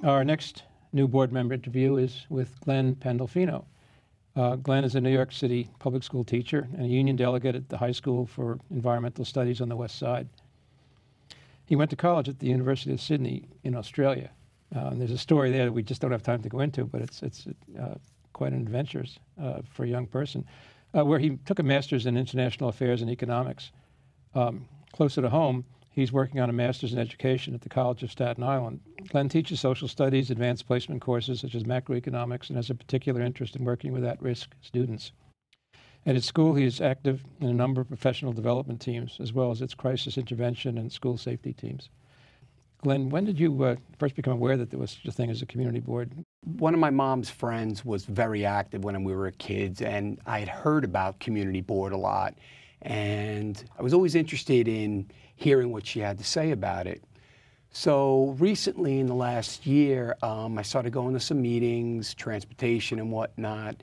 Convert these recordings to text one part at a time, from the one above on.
Our next new board member interview is with Glen Pandolfino. Glen is a New York City public school teacher and a union delegate at the High School for Environmental Studies on the West Side. He went to college at the University of Sydney in Australia. And there's a story there that we just don't have time to go into, but it's quite an adventure for a young person, where he took a master's in international affairs and economics. Closer to home, he's working on a master's in education at the College of Staten Island. Glen teaches social studies, advanced placement courses such as macroeconomics, and has a particular interest in working with at-risk students. At his school, he is active in a number of professional development teams, as well as its crisis intervention and school safety teams. Glen, when did you first become aware that there was such a thing as a community board? One of my mom's friends was very active when we were kids, and I had heard about community board a lot. And I was always interested in hearing what she had to say about it. So recently, in the last year, I started going to some meetings, transportation and whatnot.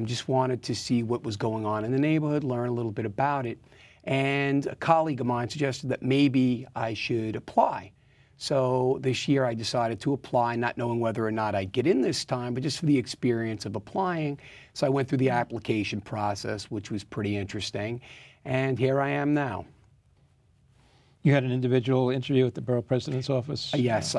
Just wanted to see what was going on in the neighborhood, learn a little bit about it. And a colleague of mine suggested that maybe I should apply. So this year I decided to apply, not knowing whether or not I'd get in this time, but just for the experience of applying. So I went through the application process, which was pretty interesting. And here I am now. You had an individual interview at the borough president's office? Yes,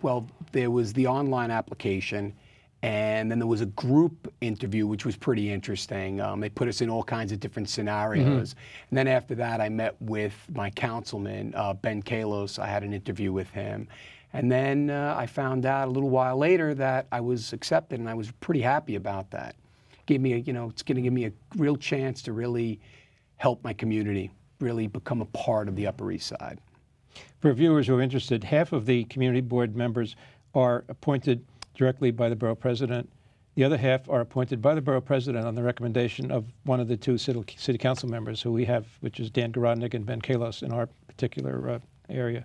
well, there was the online application, and then there was a group interview, which was pretty interesting. They put us in all kinds of different scenarios. And then after that, I met with my councilman, Ben Kalos. I had an interview with him. And then I found out a little while later that I was accepted, and I was pretty happy about that. Gave me it's going to give me a real chance to really help my community, really become a part of the Upper East Side. For viewers who are interested, half of the community board members are appointed directly by the borough president. The other half are appointed by the borough president on the recommendation of one of the two city council members who we have, which is Dan Garodnick and Ben Kalos in our particular area.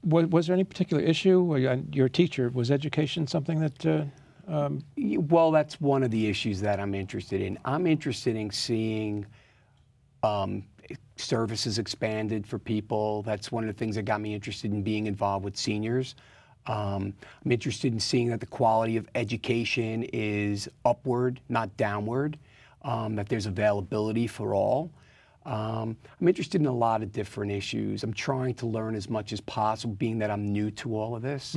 Was there any particular issue? You're a teacher. Was education something that... Well, that's one of the issues that I'm interested in. I'm interested in seeing services expanded for people. That's one of the things that got me interested in being involved with seniors. I'm interested in seeing that the quality of education is upward, not downward, that there's availability for all. I'm interested in a lot of different issues. I'm trying to learn as much as possible, being that I'm new to all of this.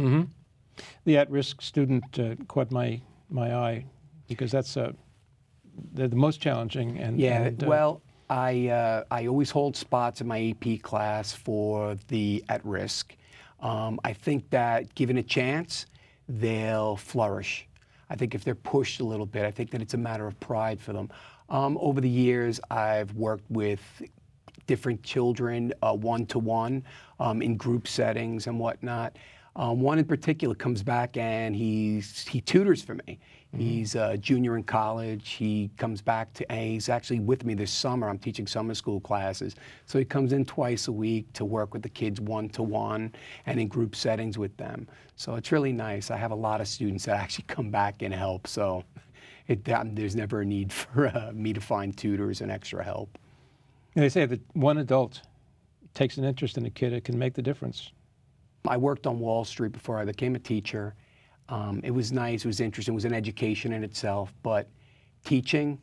The at-risk student caught my eye, because that's they're the most challenging. Well, I always hold spots in my AP class for the at-risk. I think that given a chance, they'll flourish. I think if they're pushed a little bit, I think that it's a matter of pride for them. Over the years, I've worked with different children one-to-one in group settings and whatnot. One in particular comes back and he tutors for me. He's a junior in college. He comes back he's actually with me this summer. I'm teaching summer school classes. So he comes in twice a week to work with the kids one-to-one and in group settings with them. So it's really nice. I have a lot of students that actually come back and help. So there's never a need for me to find tutors and extra help. And they say that one adult takes an interest in a kid, it can make the difference. I worked on Wall Street before I became a teacher. It was nice, it was interesting, it was an education in itself, but teaching,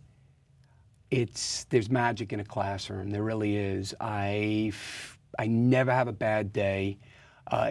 there's magic in a classroom, there really is. I never have a bad day.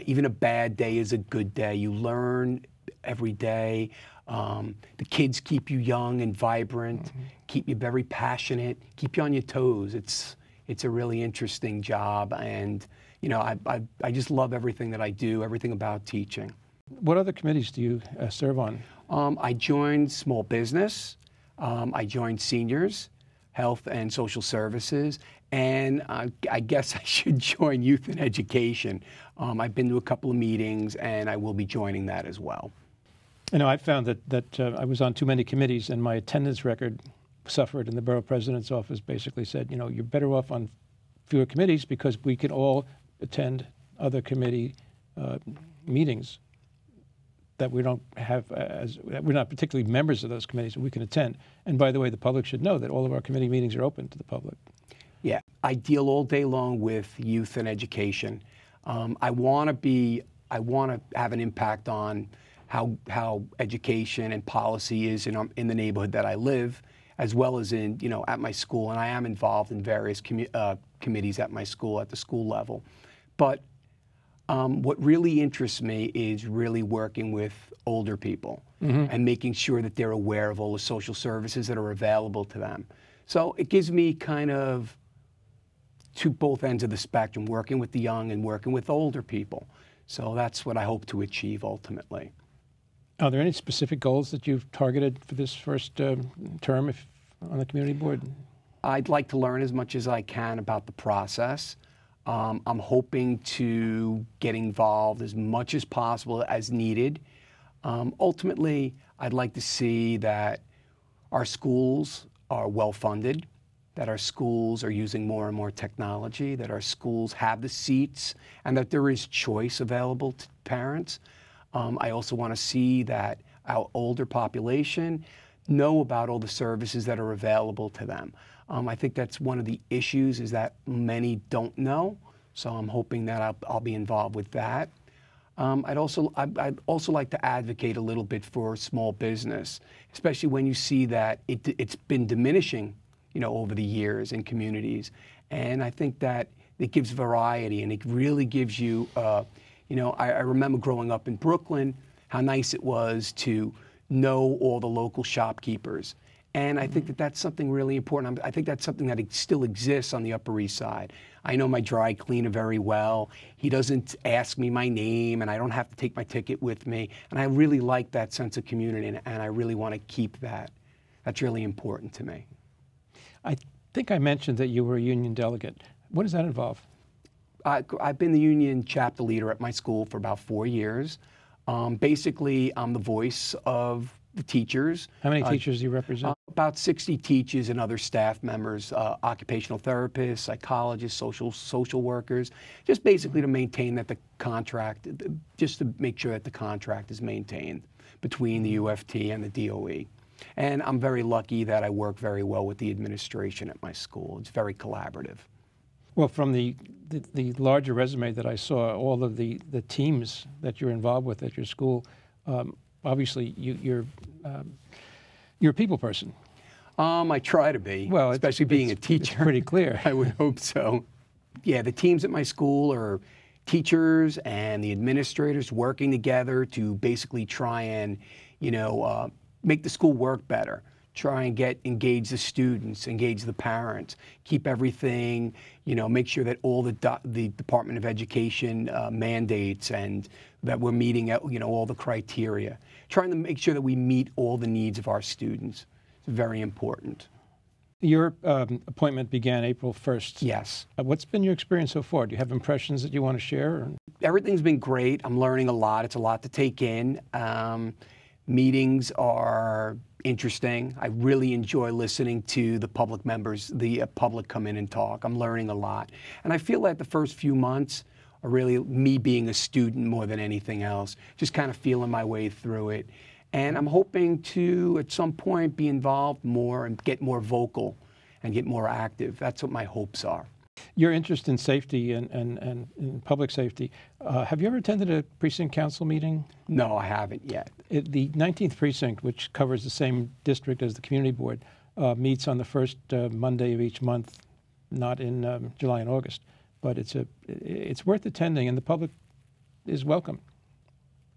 Even a bad day is a good day. You learn every day. The kids keep you young and vibrant, keep you very passionate, keep you on your toes. It's a really interesting job, and I just love everything that I do, everything about teaching. What other committees do you serve on? I joined small business, I joined seniors, health and social services, and I guess I should join youth and education. I've been to a couple of meetings, and I will be joining that as well. I found that I was on too many committees, and my attendance record suffered, and the borough president's office basically said, you're better off on fewer committees because we can all attend other committee meetings that we don't have, we're not particularly members of those committees, but we can attend. And by the way, the public should know that all of our committee meetings are open to the public. Yeah, I deal all day long with youth and education. I want to be I want to have an impact on how education and policy is in the neighborhood that I live, as well as in, at my school. And I am involved in various committees at my school, at the school level. But what really interests me is really working with older people and making sure that they're aware of all the social services that are available to them. So it gives me kind of to both ends of the spectrum, working with the young and working with older people. So that's what I hope to achieve ultimately. Are there any specific goals that you've targeted for this first term on the community board? I'd like to learn as much as I can about the process. I'm hoping to get involved as much as possible as needed. Ultimately, I'd like to see that our schools are well funded, that our schools are using more and more technology, that our schools have the seats, and that there is choice available to parents. I also want to see that our older population know about all the services that are available to them. I think that's one of the issues, is that many don't know. So I'm hoping that I'll be involved with that. I'd also like to advocate a little bit for small business, especially when you see that it's been diminishing, over the years in communities. And I think that it gives variety, and it really gives you, I remember growing up in Brooklyn, how nice it was to know all the local shopkeepers. And I think that that's something really important. I think that's something that still exists on the Upper East Side. I know my dry cleaner very well. He doesn't ask me my name, and I don't have to take my ticket with me. And I really like that sense of community, and I really want to keep that. That's really important to me. I think I mentioned that you were a union delegate. What does that involve? I've been the union chapter leader at my school for about 4 years. Basically, I'm the voice of the teachers. How many teachers do you represent? About 60 teachers and other staff members, occupational therapists, psychologists, social workers, just basically to maintain that the contract, just to make sure that the contract is maintained between the UFT and the DOE. And I'm very lucky that I work very well with the administration at my school. It's very collaborative. Well, from the larger resume that I saw, all of the teams that you're involved with at your school, obviously you're a people person. I try to be, well, especially being a teacher. It's pretty clear. I would hope so. Yeah, the teams at my school are teachers and the administrators working together to basically try and, make the school work better. Try and engage the students, engage the parents, keep everything, make sure that all the Department of Education mandates and that we're meeting all the criteria. Trying to make sure that we meet all the needs of our students. It's very important. Your appointment began April 1st. Yes. What's been your experience so far? Do you have impressions that you want to share? Or? Everything's been great. I'm learning a lot. It's a lot to take in. Meetings are interesting. I really enjoy listening to the public members, the public come in and talk. I'm learning a lot. And I feel like the first few months are really me being a student more than anything else, just kind of feeling my way through it. And I'm hoping to, at some point, be involved more and get more vocal and get more active. That's what my hopes are. Your interest in safety and in public safety, have you ever attended a precinct council meeting? No, I haven't yet. The 19th precinct, which covers the same district as the community board, meets on the first Monday of each month, not in July and August. But it's worth attending, and the public is welcome.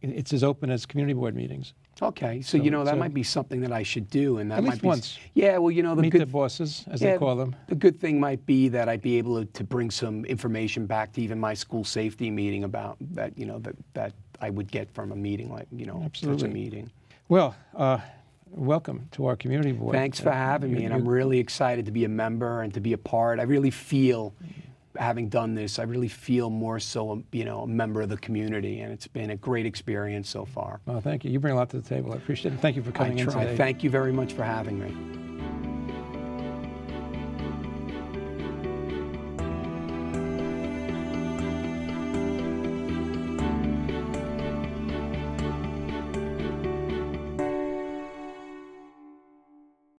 It's as open as community board meetings. Okay, so that might be something that I should do, and that at might least be once. Yeah, well, meet the bosses, as they call them. The good thing might be that I'd be able to bring some information back to even my school safety meeting about that, that I would get from a meeting like, Absolutely. such a meeting. Well, welcome to our community board. Thanks for having me, and I'm really excited to be a member and to be a part. I really feel, having done this, I really feel more so, a member of the community, and it's been a great experience so far. Well, thank you. You bring a lot to the table. I appreciate it. Thank you for coming in today. Thank you very much for having me.